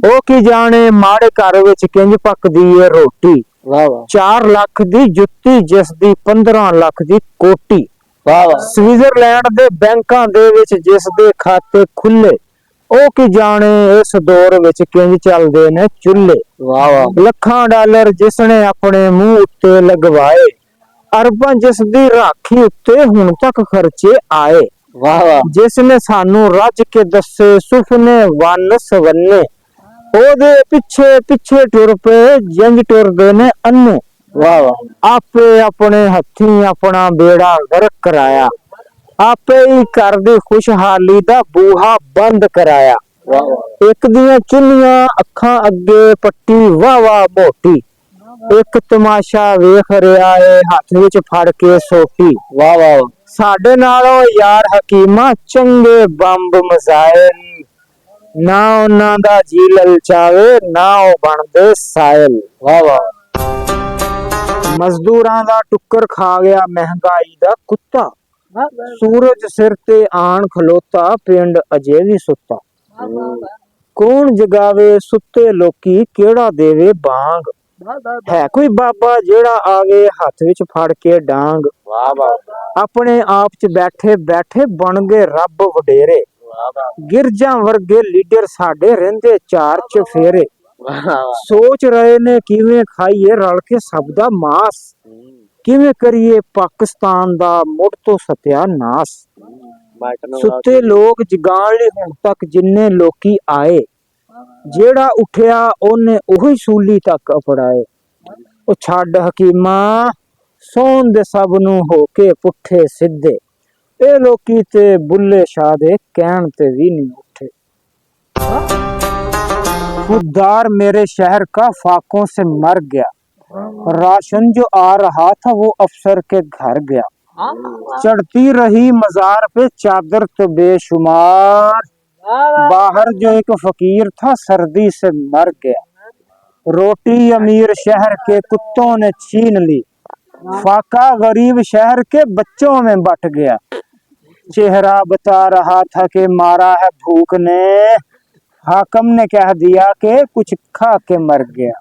ओ की जाने माड़े घर विच किंज पकदी है रोटी। वाह वाह 4 लाख दी जुत्ती जिस दी 15 लाख दी कोटी। वाह वाह स्विट्जरलैंड दे बैंकां दे विच जिस दे खाते खुले, ओ की जाने इस दौर विच किंज चलदे ने चुल्ले। वाह वाह लखां डॉलर जिसने अपने मुंह उत्ते लगवाए, अरबां जिस दी राखी उत्ते हुण तक खर्चे आए। वाह वाह जिसने सानू रज के दसे सुपने वन सवन्ने, ओदे पिछे पिछे टुर पे जंज टुरदे ने अन्ने। वाह वाह आपे अपने हथी अपना बेड़ा गर्क कराया, आपे ही घर दी खुशहाली दा बूहा बंद कराया। वाह वाह एक दियां चुन्नियां अखां अगे पट्टी वाह वाह मोटी, एक तमाशा वेख रिया है हाथ विच फड़ के सोटी। वाह वाह साडे नालों यार हकीमा चंगे बंब मिसाइल, ना उन्हां दा जी ललचावे ना ओ बनदे साइल। वाह वाह मजदूरां दा टुक्कर खा गया महंगाई दा कुत्ता, सूरज सिर ते आन खलोता पिंड अजे भी सुत्ता। कौन जगावे सुत्ते लोकी केड़ा देवे बांग, है कोई बाबा जेड़ा आवे हाथ विच फड़ के डांग। वाह वाह अपने आप च बैठे बैठे बन गए रब वडेरे, गिरजा वर्गे लीडर साडे रहिंदे चार चफेरे। सोच रहे ने किवें खाइए रल के सब दा मास, किवें करिए पाकिस्तान दा मुड़ तो सत्यानाश। सुते लोग जगाण लई हुण तक जिन्ने लोकी आए, जेड़ा उठिया ओने ओही सूली तक अपड़ाए। ओ छड्ड हकीमा सौन दे सब नू होके पुठे सीधे, ए लोकी ते बुल्ले शाह दे कहण ते भी नहीं उठे। खुददार मेरे शहर का फाकों से मर गया, राशन जो आ रहा था वो अफसर के घर गया। चढ़ती रही मजार पे चादर तो बेशुमार, बाहर जो एक फकीर था सर्दी से मर गया। रोटी अमीर शहर के कुत्तों ने छीन ली, फाका गरीब शहर के बच्चों में बट गया। चेहरा बता रहा था कि मारा है भूख ने, हाकम ने कह दिया कि कुछ खा के मर गया।